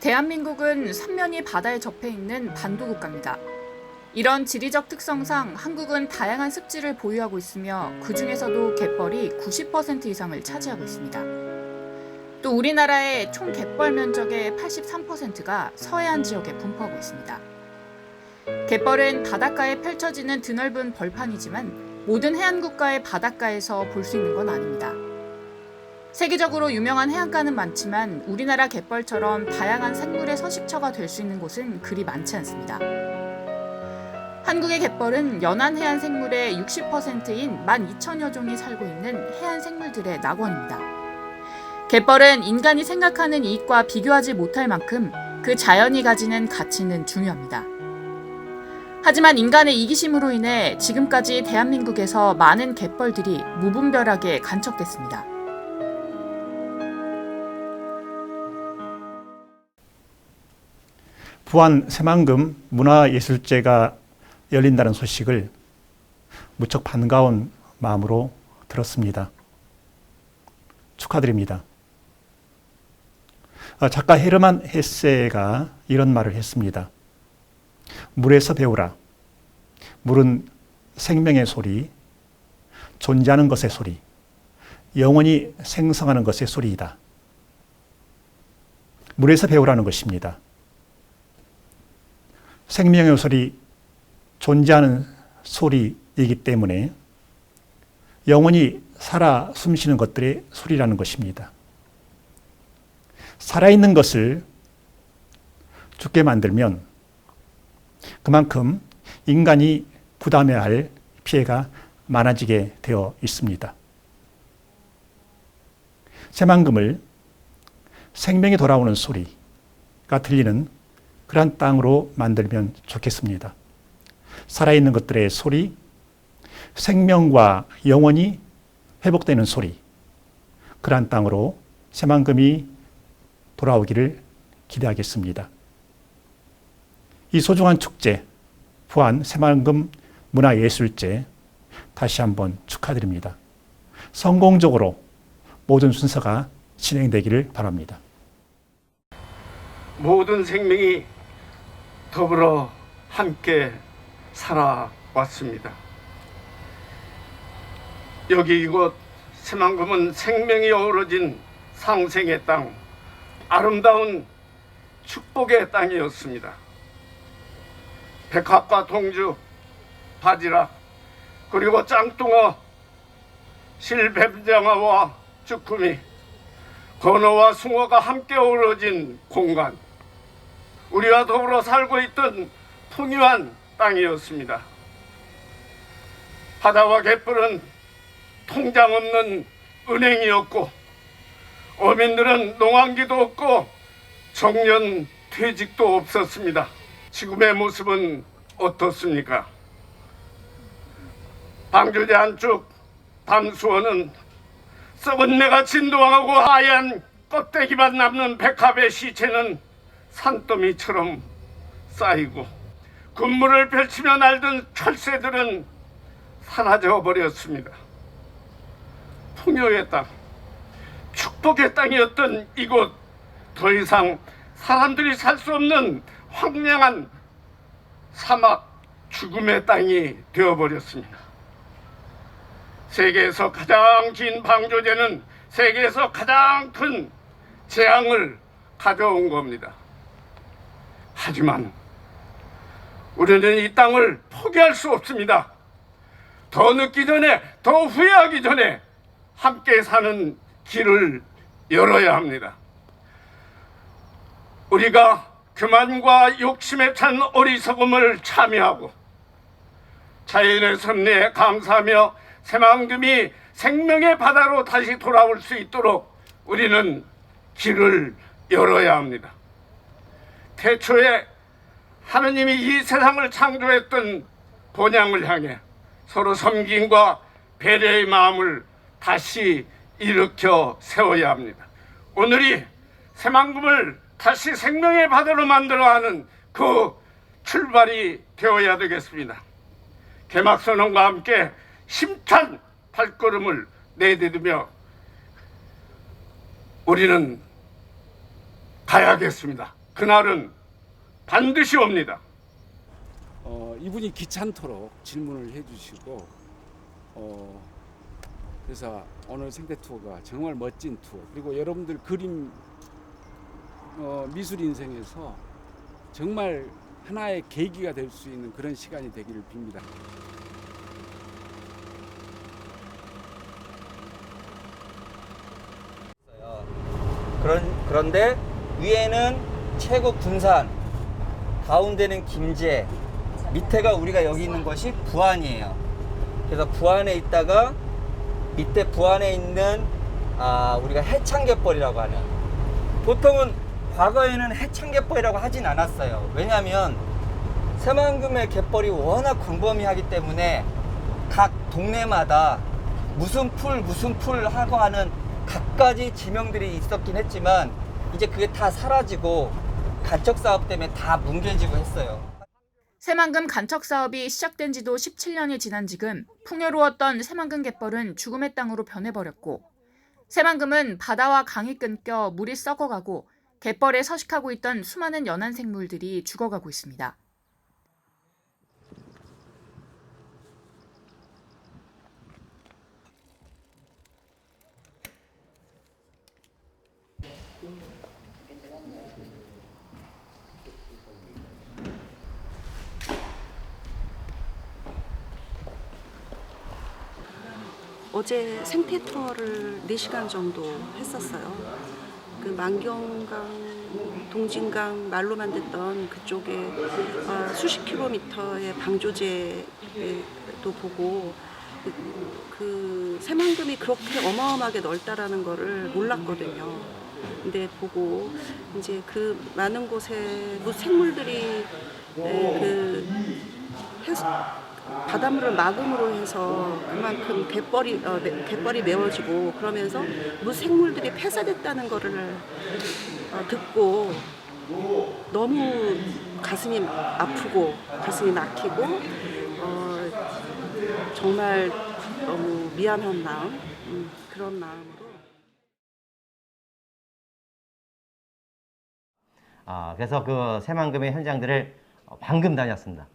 대한민국은 삼면이 바다에 접해 있는 반도국가입니다. 이런 지리적 특성상 한국은 다양한 습지를 보유하고 있으며 그중에서도 갯벌이 90% 이상을 차지하고 있습니다. 또 우리나라의 총 갯벌 면적의 83%가 서해안 지역에 분포하고 있습니다. 갯벌은 바닷가에 펼쳐지는 드넓은 벌판이지만 모든 해안국가의 바닷가에서 볼 수 있는 건 아닙니다. 세계적으로 유명한 해안가는 많지만 우리나라 갯벌처럼 다양한 생물의 서식처가 될 수 있는 곳은 그리 많지 않습니다. 한국의 갯벌은 연안 해안 생물의 60%인 12,000여 종이 살고 있는 해안 생물들의 낙원입니다. 갯벌은 인간이 생각하는 이익과 비교하지 못할 만큼 그 자연이 가지는 가치는 중요합니다. 하지만 인간의 이기심으로 인해 지금까지 대한민국에서 많은 갯벌들이 무분별하게 간척됐습니다. 부안 새만금 문화예술제가 열린다는 소식을 무척 반가운 마음으로 들었습니다. 축하드립니다. 작가 헤르만 헤세가 이런 말을 했습니다. 물에서 배우라. 물은 생명의 소리, 존재하는 것의 소리, 영원히 생성하는 것의 소리이다. 물에서 배우라는 것입니다. 생명의 소리, 존재하는 소리이기 때문에 영원히 살아 숨쉬는 것들의 소리라는 것입니다. 살아있는 것을 죽게 만들면 그만큼 인간이 부담해야 할 피해가 많아지게 되어 있습니다. 새만금을 생명이 돌아오는 소리가 들리는 그러한 땅으로 만들면 좋겠습니다. 살아있는 것들의 소리, 생명과 영원히 회복되는 소리, 그러한 땅으로 새만금이 돌아오기를 기대하겠습니다. 이 소중한 축제, 부안 새만금 문화예술제 다시 한번 축하드립니다. 성공적으로 모든 순서가 진행되기를 바랍니다. 모든 생명이 더불어 함께 살아왔습니다. 여기 이곳 새만금은 생명이 어우러진 상생의 땅, 아름다운 축복의 땅이었습니다. 백합과 동주, 바지락, 그리고 짱뚱어, 실뱀장어와 쭈꾸미, 건어와 숭어가 함께 어우러진 공간, 우리와 더불어 살고 있던 풍요한 땅이었습니다. 바다와 갯벌은 통장 없는 은행이었고 어민들은 농한기도 없고 정년 퇴직도 없었습니다. 지금의 모습은 어떻습니까? 방조제 안쪽 담수원은 썩은 내가 진동하고 하얀 껍데기만 남는 백합의 시체는 산더미처럼 쌓이고 군무를 펼치며 날던 철새들은 사라져 버렸습니다. 풍요의 땅, 축복의 땅이었던 이곳, 더 이상 사람들이 살 수 없는 황량한 사막, 죽음의 땅이 되어버렸습니다. 세계에서 가장 긴 방조제는 세계에서 가장 큰 재앙을 가져온 겁니다. 하지만 우리는 이 땅을 포기할 수 없습니다. 더 늦기 전에, 더 후회하기 전에 함께 사는 길을 열어야 합니다. 우리가 교만과 욕심에 찬 어리석음을 참여하고 자연의 섭리에 감사하며 새만금이 생명의 바다로 다시 돌아올 수 있도록 우리는 길을 열어야 합니다. 태초에 하느님이 이 세상을 창조했던 본향을 향해 서로 섬김과 배려의 마음을 다시 일으켜 세워야 합니다. 오늘이 새만금을 다시 생명의 바다로 만들어가는 그 출발이 되어야 되겠습니다. 개막선언과 함께 힘찬 발걸음을 내디디며 우리는 가야겠습니다. 그날은 반드시 옵니다. 이분이 귀찮도록 질문을 해주시고 그래서 오늘 생태 투어가 정말 멋진 투어, 그리고 여러분들 그림 미술 인생에서 정말 하나의 계기가 될 수 있는 그런 시간이 되기를 빕니다. 그런데 위에는 최고 군산, 가운데는 김제, 밑에가 우리가 여기 있는 것이 부안이에요. 그래서 부안에 있다가 밑에 부안에 있는 우리가 해창갯벌이라고 하는, 보통은 과거에는 해창갯벌이라고 하진 않았어요. 왜냐하면 새만금의 갯벌이 워낙 광범위하기 때문에 각 동네마다 무슨 풀 하고 하는 각가지 지명들이 있었긴 했지만 이제 그게 다 사라지고 간척 사업 때문에 다 뭉개지고 했어요. 새만금 간척 사업이 시작된 지도 17년이 지난 지금 풍요로웠던 새만금 갯벌은 죽음의 땅으로 변해버렸고, 새만금은 바다와 강이 끊겨 물이 썩어가고 갯벌에 서식하고 있던 수많은 연안 생물들이 죽어가고 있습니다. 어제 생태 투어를 4시간 정도 했었어요. 그 만경강, 동진강 말로만 듣던 그쪽에 수십 킬로미터의 방조제도 보고 그 새만금이 그렇게 어마어마하게 넓다라는 거를 몰랐거든요. 근데 보고 이제 그 많은 곳에 생물들이 바닷물을 막음으로 해서 그만큼 갯벌이 메워지고 그러면서 생물들이 폐사됐다는 거를 듣고 너무 가슴이 아프고 가슴이 막히고 정말 너무 미안한 마음, 그런 마음으로. 그래서 그 새만금의 현장들을 방금 다녔습니다.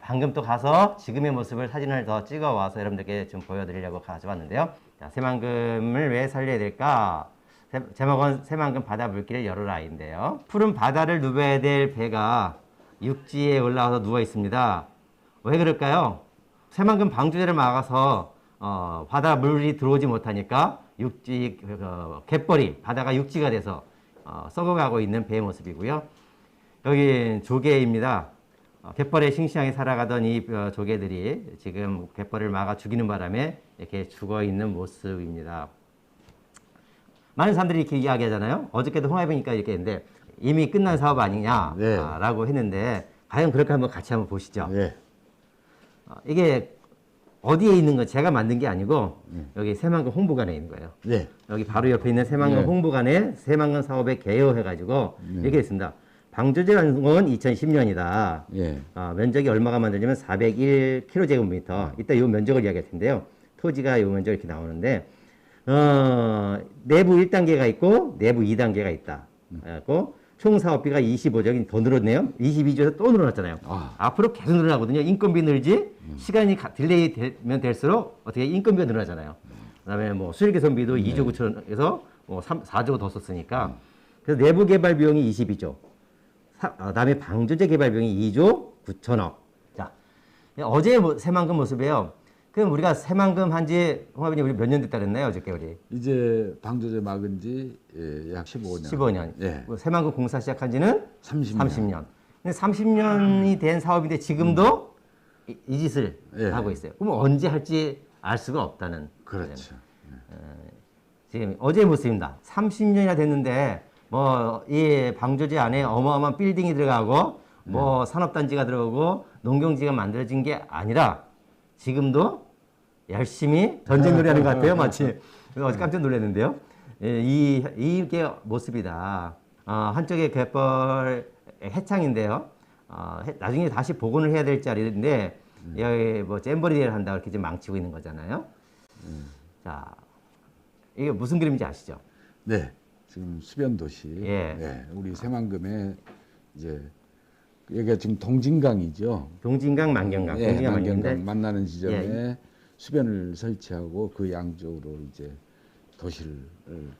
방금 또 가서 지금의 모습을 사진을 더 찍어 와서 여러분들께 좀 보여드리려고 가져왔는데요. 자, 새만금을 왜 살려야 될까? 제목은 새만금 바다 물길을 열어라인데요. 푸른 바다를 누벼야 될 배가 육지에 올라와서 누워 있습니다. 왜 그럴까요? 새만금 방조제를 막아서 바다 물이 들어오지 못하니까 육지 갯벌이 바다가 육지가 돼서 썩어가고 있는 배의 모습이고요. 여기 조개입니다. 갯벌에 싱싱하게 살아가던 이 조개들이 지금 갯벌을 막아 죽이는 바람에 이렇게 죽어 있는 모습입니다. 많은 사람들이 이렇게 이야기하잖아요. 어저께도 홍합이니까 이렇게 했는데 이미 끝난 사업 아니냐라고 했는데 과연 그렇게 한번 같이 한번 보시죠. 네. 이게 어디에 있는 건 제가 만든 게 아니고 여기 새만금 홍보관에 있는 거예요. 네. 여기 바로 옆에 있는 새만금 홍보관에 새만금 사업에 개요해가지고 이렇게 있습니다. 방조제 완공은 2010년이다. 예. 면적이 얼마가 만들어지면 401km. 이따 이 면적을 이야기할 텐데요. 토지가 이 면적 이렇게 나오는데 내부 1단계가 있고 내부 2단계가 있다. 그래갖고 총 사업비가 25조가 더 늘었네요. 22조에서 또 늘어났잖아요. 앞으로 계속 늘어나거든요. 인건비 늘지 시간이 딜레이 되면 될수록 어떻게 인건비가 늘어나잖아요. 그다음에 뭐 수익 개선비도 2조 9천에서 뭐 4조 더 썼으니까 그래서 내부 개발 비용이 22조. 그다음에 방조제 개발 비용이 2조 9천억. 자, 어제 새만금 모습이에요. 그럼 우리가 새만금 한지 홍합이님 우리 몇 년 됐다 그랬나요? 어저께 우리 이제 방조제 막은 지 약 15년. 15년. 예. 새만금 공사 시작한 지는 30년. 30년. 근데 30년이 된 사업인데 지금도 이 짓을 하고 있어요. 그럼 언제 할지 알 수가 없다는. 그렇죠. 지금 어제 모습입니다. 30년이나 됐는데 뭐 이 방조제 안에 어마어마한 빌딩이 들어가고 뭐 산업단지가 들어오고 농경지가 만들어진 게 아니라 지금도 열심히 전쟁 놀이 하는 것 같아요. 마치. 어제 깜짝 놀랐는데요. 이게 모습이다. 한쪽에 갯벌 해창인데요. 나중에 다시 복원을 해야 될 자리인데 여기 뭐 잼버리를 한다고 이렇게 지금 망치고 있는 거잖아요. 자, 이게 무슨 그림인지 아시죠? 네. 지금 수변 도시. 예. 우리 새만금에 이제 여기가 지금 동진강이죠. 동진강, 만경강, 예, 동진강, 만경강 만경인데 만나는 지점에 예. 수변을 설치하고 그 양쪽으로 이제 도시를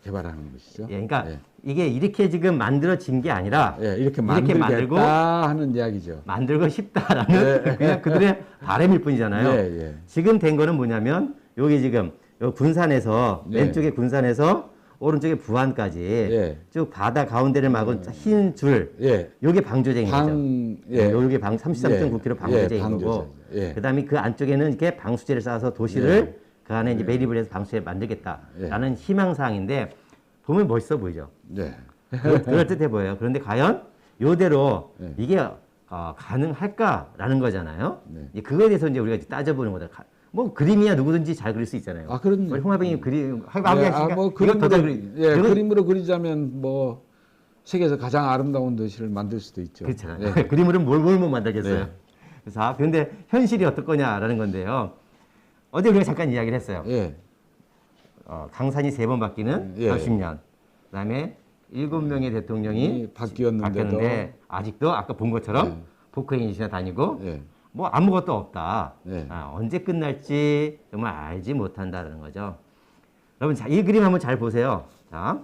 개발하는 것이죠. 예, 그러니까 예. 이게 이렇게 지금 만들어진 게 아니라 예, 이렇게 만들고 만들겠다 하는 이야기죠. 만들고 싶다라는 그냥 그들의 바람일 뿐이잖아요. 예, 예. 지금 된 거는 뭐냐면 여기 지금 요 군산에서 예. 왼쪽에 군산에서 오른쪽에 부안까지 예. 쭉 바다 가운데를 막은 흰 줄, 예. 요게 방조제인 거죠. 예. 요게 33.9km 방조제인 거고, 방조제. 예. 그다음에 그 안쪽에는 이렇게 방수제를 쌓아서 도시를 그 안에 이제 매립을 해서 방수제 만들겠다라는 희망사항인데 보면 멋있어 보이죠. 네. 그럴듯해 보여요. 그런데 과연 요대로 네. 이게 가능할까라는 거잖아요. 네. 이제 그거에 대해서 이제 우리가 따져보는 거다. 뭐 그림이야 누구든지 잘 그릴 수 있잖아요. 아, 그런 우리 홍화병이 그림, 뭐 그림으로 그리자면 뭐 세계에서 가장 아름다운 도시를 만들 수도 있죠. 그렇잖아요. 예. 그림으로는 뭘 못 만들겠어요. 네. 그래서 그런데 현실이 어떨 거냐라는 건데요. 어제 우리가 잠깐 이야기를 했어요. 예. 강산이 3번 바뀌는 예. 30년. 그다음에 7명의 대통령이 바뀌었는데도 바뀌었는데 아직도 아까 본 것처럼 예. 포크레인이나 다니고 예. 뭐 아무것도 없다. 예. 언제 끝날지 정말 알지 못한다는 거죠. 여러분, 자, 이 그림 한번 잘 보세요. 자,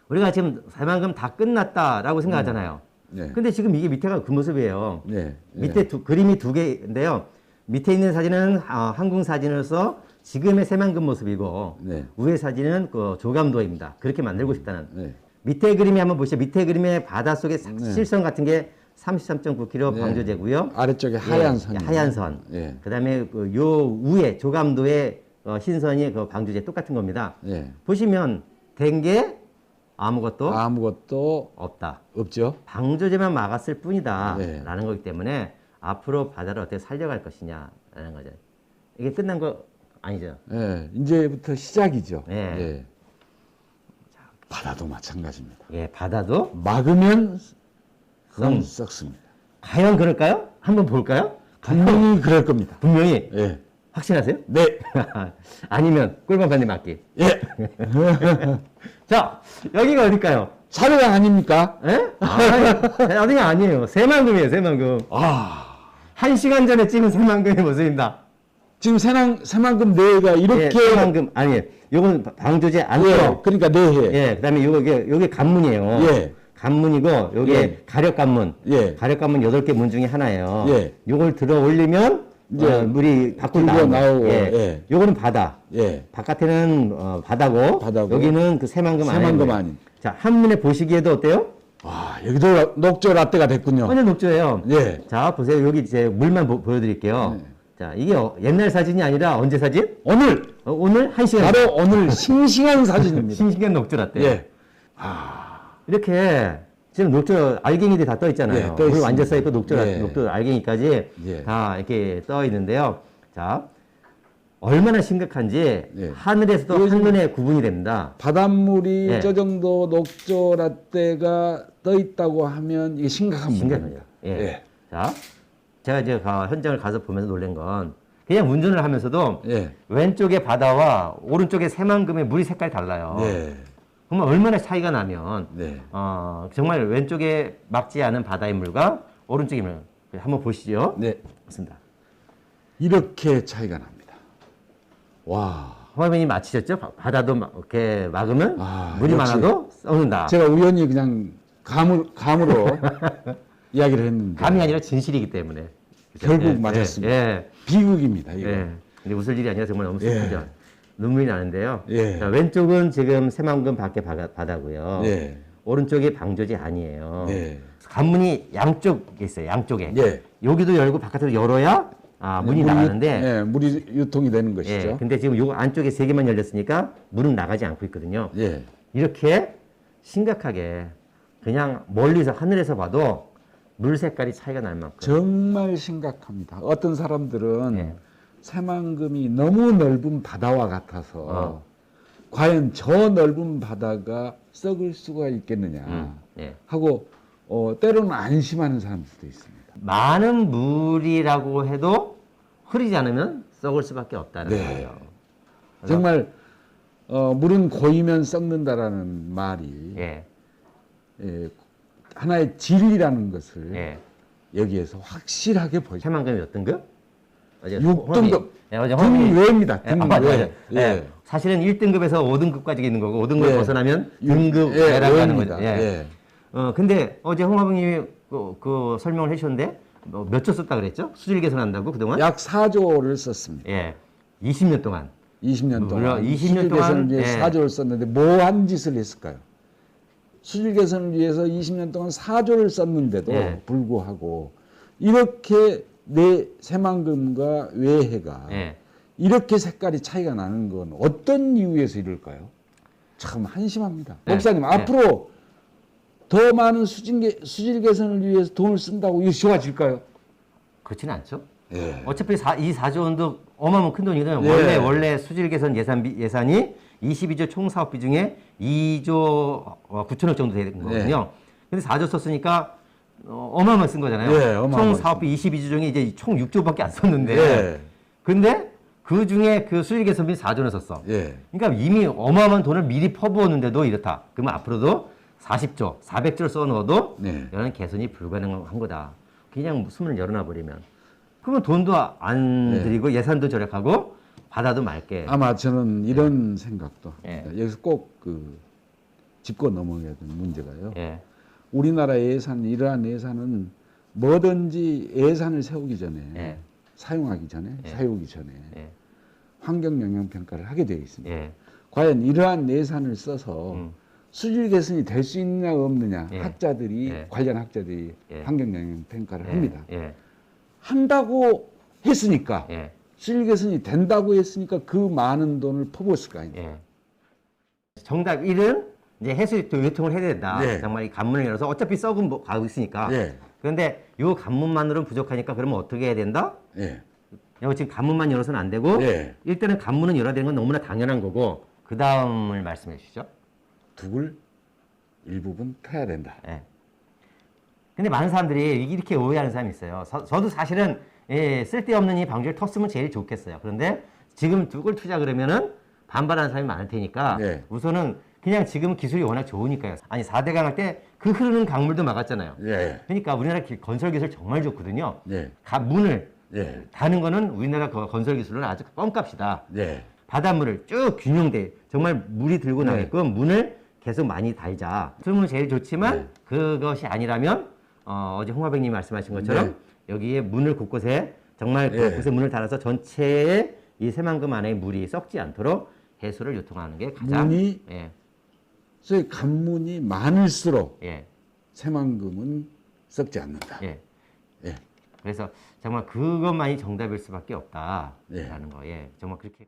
우리가 지금 새만금 다 끝났다라고 생각하잖아요. 네. 근데 지금 이게 밑에가 그 모습이에요. 네. 밑에 그림이 2개인데요. 밑에 있는 사진은 한국 사진으로서 지금의 새만금 모습이고 네. 위에 사진은 그 조감도입니다. 그렇게 만들고 싶다는. 네. 밑에 그림이 한번 보시죠. 밑에 그림의 바닷속에 실선 같은 게 33.9km 네. 방조제고요. 아래쪽에 하얀 선. 하얀 선. 예. 그다음에 요 위에 조감도의 흰선이 그 방조제 똑같은 겁니다. 예. 보시면 된 게 아무것도 아무것도 없다. 없죠. 방조제만 막았을 뿐이다. 네. 라는 거기 때문에 앞으로 바다를 어떻게 살려갈 것이냐라는 거죠. 이게 끝난 거 아니죠. 예. 이제부터 시작이죠. 예. 예. 바다도 마찬가지입니다. 예, 바다도 막으면 그건 썩습니다. 과연 그럴까요? 한번 볼까요? 분명히 그럴 겁니다. 분명히 예. 확신하세요? 네. 아니면 꿀밤반님 맞기. 예. 자, 여기가 어딜까요? 사료강 아닙니까? 예? 어디가 아니에요. 새만금이에요, 새만금. 아. 1시간 전에 찍은 새만금의 모습입니다. 지금 새만금 내가 이렇게 예, 새만금 아니, 요건 방조제 안쪽. 예. 그러니까 내해. 예, 그다음에 요게 관문이에요. 예. 관문이고 요게 예. 가력관문. 예. 가력관문 8개 문 중에 하나예요. 예. 요걸 들어 올리면 이제 물이 밖으로 들고 나오고. 나오고, 예. 예. 요거는 바다. 예. 바깥에는 바다고, 바다고. 여기는 그 새만금 안에. 새만금 있는. 아닌. 자, 한눈에 보시기에도 어때요? 와, 여기도 녹조 라떼가 됐군요. 완전 녹조예요. 예. 자, 보세요. 여기 이제 물만 보여드릴게요. 자, 이게 옛날 사진이 아니라 언제 사진? 오늘 오늘 1시간. 바로 오늘 싱싱한 사진입니다. 싱싱한 녹조라떼. 예. 이렇게 지금 녹조 알갱이들이 다 떠 있잖아요. 예, 떠 물 있습니다. 완전 써 있고 녹조 예. 알갱이까지 예. 다 이렇게 떠 있는데요. 자, 얼마나 심각한지 예. 하늘에서도 한눈에 구분이 됩니다. 바닷물이 예. 저 정도 녹조 라떼가 떠 있다고 하면 이게 심각한 심각해요. 문제입니다. 예. 예. 자, 제가 이제 현장을 가서 보면서 놀란 건 그냥 운전을 하면서도 예. 왼쪽의 바다와 오른쪽의 새만금의 물이 색깔이 달라요. 예. 그러면 얼마나 차이가 나면 네. 정말 왼쪽에 막지 않은 바다의 물과 오른쪽의 물 한번 보시죠. 네. 맞습니다. 이렇게 차이가 납니다. 와. 화면이 맞히셨죠? 바다도 이렇게 막으면 물이 역시 많아도 썩는다. 제가 우연히 그냥 감으로 이야기를 했는데 감이 아니라 진실이기 때문에. 그죠? 결국 맞았습니다. 예. 비극입니다. 이거. 예. 근데 웃을 일이 아니라 정말 너무 예. 슬프죠. 눈물이 나는데요. 예. 자, 왼쪽은 지금 새만금 밖에 바다고요. 예. 오른쪽이 방조제 아니에요. 예. 관문이 양쪽에 있어요. 양쪽에. 예. 여기도 열고 바깥으로 열어야 문이 나가는데. 예, 물이 유통이 되는 것이죠. 예. 근데 지금 요 안쪽에 3개만 열렸으니까 물은 나가지 않고 있거든요. 예. 이렇게 심각하게 그냥 멀리서 하늘에서 봐도 물 색깔이 차이가 날 만큼. 정말 심각합니다. 어떤 사람들은 예. 새만금이 너무 넓은 바다와 같아서 과연 저 넓은 바다가 썩을 수가 있겠느냐 예. 하고 때로는 안심하는 사람들도 있습니다. 많은 물이라고 해도 흐리지 않으면 썩을 수밖에 없다는 네. 거예요. 정말 물은 고이면 썩는다라는 말이 예. 하나의 진리라는 것을 예. 여기에서 확실하게 보여요. 새만금이 몇 등급? 어제 6등급. 예, 어제 등외입니다. 예, 맞아요. 등외. 예. 사실은 1등급에서 5등급까지 있는 거고 5등급을 예. 벗어나면 등급 외라고 하는 거죠. 예. 예. 근데 어제 홍화병님이 그 설명을 해주셨는데 몇 조 썼다 그랬죠? 수질 개선한다고 그동안? 약 4조를 썼습니다. 예. 20년 동안. 20년 동안. 물론 20년 수질 동안, 개선을 위해 예. 4조를 썼는데 뭐 한 짓을 했을까요? 수질 개선을 위해서 20년 동안 4조를 썼는데도 예. 불구하고 이렇게 내 새만금과 외해가 예. 이렇게 색깔이 차이가 나는 건 어떤 이유에서 이럴까요? 참 한심합니다. 네. 목사님, 네. 앞으로 더 많은 수질 개선을 위해서 돈을 쓴다고 이거 좋아질까요? 그렇지는 않죠. 예. 어차피 이 4조 원도 어마어마한 큰 돈이거든요. 예. 원래 수질 개선 예산이 22조 총 사업비 중에 2조 9천억 정도 되는 거거든요. 근데 4조 썼으니까 어마어마한 쓴 거잖아요. 예, 총 어마어마한 사업비 22조 중에 이제 총 6조밖에 안 썼는데. 예. 근데 그 중에 그 수질 개선비 4조를 썼어. 예. 그러니까 이미 어마어마한 돈을 미리 퍼부었는데도 이렇다. 그러면 앞으로도 40조, 400조를 써넣어도 네. 이런 개선이 불가능한 거다. 그냥 숨을 열어놔 버리면. 그러면 돈도 안 네. 들이고 예산도 절약하고 바다도 맑게. 아마 저는 이런 생각도 예. 합니다. 여기서 꼭 짚고 넘어가야 되는 문제가요. 예. 우리나라의 예산, 이러한 예산은 뭐든지 예산을 세우기 전에 예. 사용하기 전에 예. 사용하기 전에 예. 환경 영향 평가를 하게 되어 있습니다. 예. 과연 이러한 예산을 써서 음. 수질 개선이 될 수 있느냐 없느냐 예. 학자들이 예. 관련 학자들이 예. 환경 영향 평가를 예. 합니다. 예. 한다고 했으니까 예. 수질 개선이 된다고 했으니까 그 많은 돈을 퍼부었을 거 아닙니까? 예. 정답 1은 이제 해수 요통을 해야 된다. 네. 정말 이 관문을 열어서 어차피 썩은 가고 있으니까. 예. 그런데 이 관문만으로는 부족하니까 그러면 어떻게 해야 된다? 예. 여기 지금 관문만 열어서는 안 되고 예. 일단은 관문은 열어야 되는 건 너무나 당연한 거고 그 다음을 말씀해 주시죠. 둑을 일부분 터야 된다. 예. 근데 많은 사람들이 이렇게 오해하는 사람이 있어요. 저도 사실은 쓸데없는 이 방지를 텄으면 제일 좋겠어요. 그런데 지금 둑을 투자 그러면은 반발하는 사람이 많을 테니까 네. 우선은 그냥 지금 기술이 워낙 좋으니까요. 아니 4대강 할 때 그 흐르는 강물도 막았잖아요. 예. 그러니까 우리나라 건설 기술 정말 좋거든요. 예. 문을 예. 다는 거는 우리나라 건설 기술은 아주 껌값이다. 예. 바닷물을 쭉 균형돼 정말 물이 들고 네. 나게끔 문을 계속 많이 달자. 그러면 제일 좋지만 네. 그것이 아니라면 어제 홍화병님이 말씀하신 것처럼 네. 여기에 문을 곳곳에 정말 네. 곳곳에 문을 달아서 전체에 이 새만금 안에 물이 썩지 않도록 해수를 유통하는 게 가장 문이 예, 소위 간문이 많을수록 예, 새만금은 썩지 않는다. 예. 예. 그래서 정말 그것만이 정답일 수밖에 없다라는 네. 거. 예, 정말 그렇게.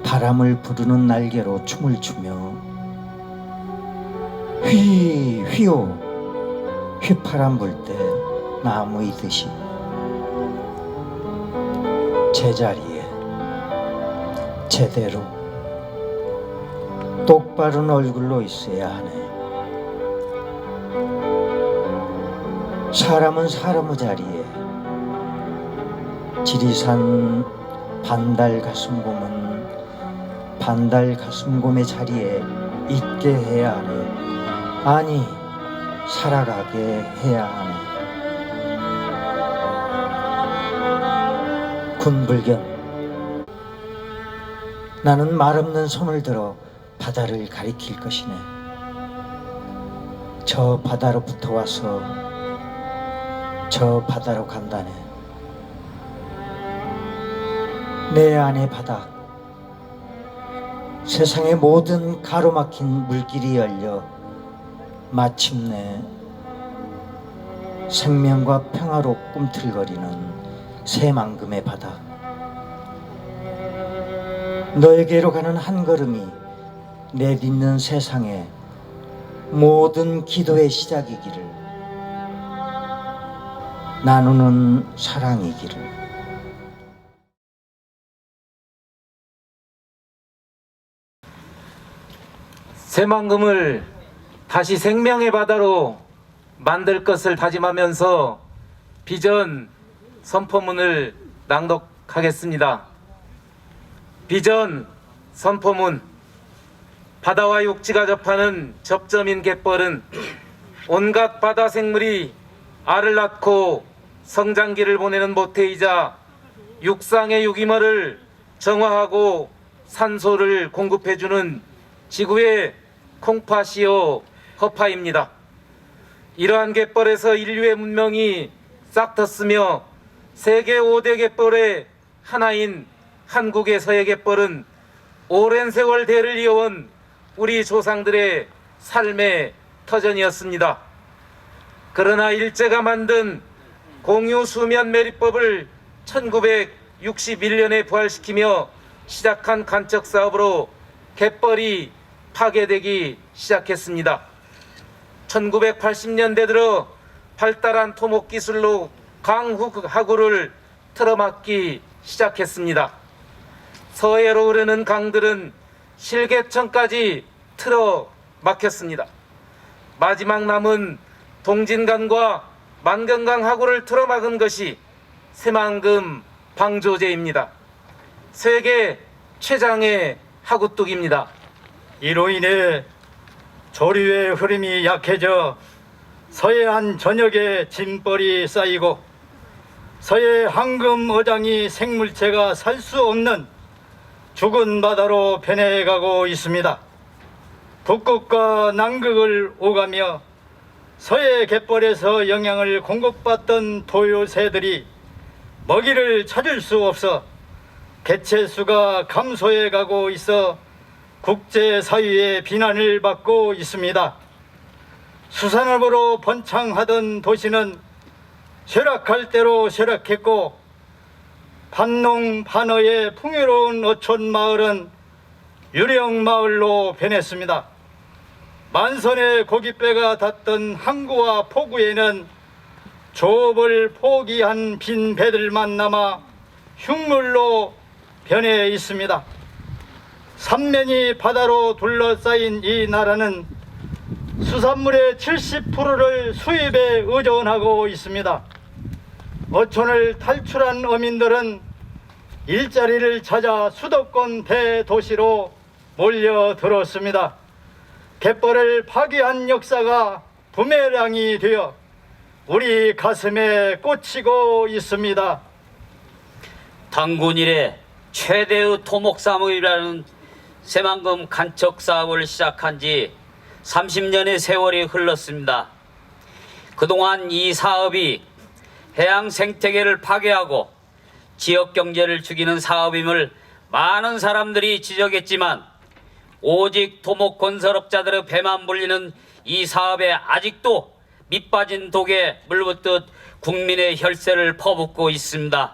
바람을 부르는 날개로 춤을 추며 휘휘오 휘파람 불 때 나무이듯이 제자리에 제대로 똑바른 얼굴로 있어야 하네. 사람은 사람의 자리에 지리산 반달 가슴곰은 반달 가슴곰의 자리에 있게 해야 하네. 아니 살아가게 해야 하네. 군불견 나는 말없는 손을 들어 바다를 가리킬 것이네. 저 바다로부터 와서 저 바다로 간다네. 내 안의 바다 세상의 모든 가로막힌 물길이 열려 마침내 생명과 평화로 꿈틀거리는 새만금의 바다. 너에게로 가는 한 걸음이 내딛는 세상의 모든 기도의 시작이기를. 나누는 사랑이기를. 새만금을 다시 생명의 바다로 만들 것을 다짐하면서 비전 선포문을 낭독하겠습니다. 비전 선포문. 바다와 육지가 접하는 접점인 갯벌은 온갖 바다 생물이 알을 낳고 성장기를 보내는 모태이자 육상의 유기물을 정화하고 산소를 공급해주는 지구의 콩팥이요 허파입니다. 이러한 갯벌에서 인류의 문명이 싹텄으며 세계 5대 갯벌의 하나인 한국의 서해 갯벌은 오랜 세월 대를 이어온 우리 조상들의 삶의 터전이었습니다. 그러나 일제가 만든 공유 수면 매립법을 1961년에 부활시키며 시작한 간척 사업으로 갯벌이 파괴되기 시작했습니다. 1980년대 들어 발달한 토목 기술로 강하구를 틀어막기 시작했습니다. 서해로 흐르는 강들은 실개천까지 틀어막혔습니다. 마지막 남은 동진강과 만경강 하구를 틀어막은 것이 새만금 방조제입니다. 세계 최장의 하구뚝입니다. 이로 인해 조류의 흐름이 약해져 서해안 전역에 짐벌이 쌓이고 서해 황금 어장이 생물체가 살 수 없는 죽은 바다로 변해가고 있습니다. 북극과 남극을 오가며 서해 갯벌에서 영양을 공급받던 토요새들이 먹이를 찾을 수 없어 개체수가 감소해가고 있어 국제사회의 비난을 받고 있습니다. 수산업으로 번창하던 도시는 쇠락할 대로 쇠락했고 반농 반어의 풍요로운 어촌 마을은 유령 마을로 변했습니다. 만선의 고깃배가 닿던 항구와 포구에는 조업을 포기한 빈 배들만 남아 흉물로 변해 있습니다. 삼면이 바다로 둘러싸인 이 나라는 수산물의 70%를 수입에 의존하고 있습니다. 어촌을 탈출한 어민들은 일자리를 찾아 수도권 대도시로 몰려들었습니다. 갯벌을 파괴한 역사가 부메랑이 되어 우리 가슴에 꽂히고 있습니다. 단군 이래 최대의 토목사업이라는 새만금 간척 사업을 시작한 지 30년의 세월이 흘렀습니다. 그동안 이 사업이 해양 생태계를 파괴하고 지역 경제를 죽이는 사업임을 많은 사람들이 지적했지만 오직 토목 건설업자들의 배만 불리는 이 사업에 아직도 밑빠진 독에 물붓듯 국민의 혈세를 퍼붓고 있습니다.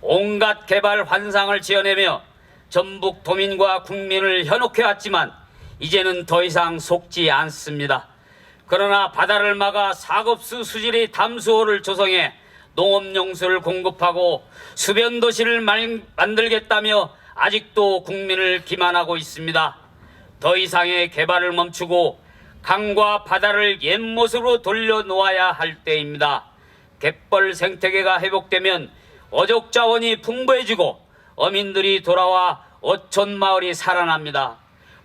온갖 개발 환상을 지어내며 전북 도민과 국민을 현혹해왔지만 이제는 더 이상 속지 않습니다. 그러나 바다를 막아 사급수 수질의 담수호를 조성해 농업용수를 공급하고 수변도시를 만들겠다며 아직도 국민을 기만하고 있습니다. 더 이상의 개발을 멈추고 강과 바다를 옛 모습으로 돌려놓아야 할 때입니다. 갯벌 생태계가 회복되면 어족 자원이 풍부해지고 어민들이 돌아와 어촌 마을이 살아납니다.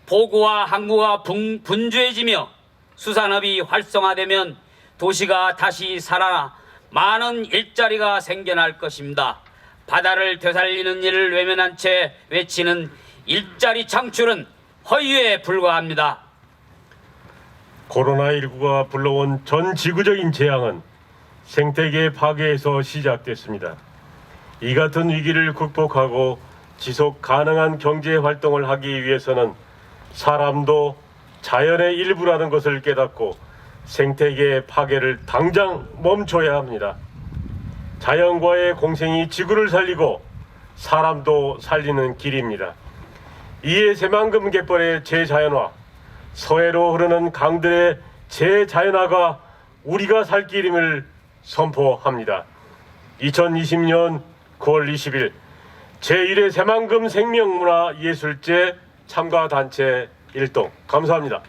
포구와 항구가 분주해지며 수산업이 활성화되면 도시가 다시 살아나 많은 일자리가 생겨날 것입니다. 바다를 되살리는 일을 외면한 채 외치는 일자리 창출은 허위에 불과합니다. 코로나19가 불러온 전 지구적인 재앙은 생태계 파괴에서 시작됐습니다. 이 같은 위기를 극복하고 지속 가능한 경제 활동을 하기 위해서는 사람도 자연의 일부라는 것을 깨닫고 생태계 파괴를 당장 멈춰야 합니다. 자연과의 공생이 지구를 살리고 사람도 살리는 길입니다. 이에 새만금 갯벌의 재자연화, 서해로 흐르는 강들의 재자연화가 우리가 살 길임을 선포합니다. 2020년 9월 20일 제1회 새만금 생명문화예술제 참가단체 일동 감사합니다.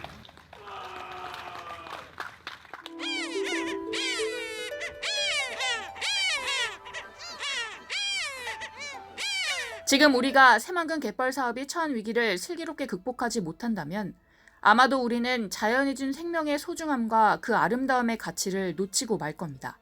지금 우리가 새만금 갯벌 사업이 처한 위기를 슬기롭게 극복하지 못한다면 아마도 우리는 자연이 준 생명의 소중함과 그 아름다움의 가치를 놓치고 말 겁니다.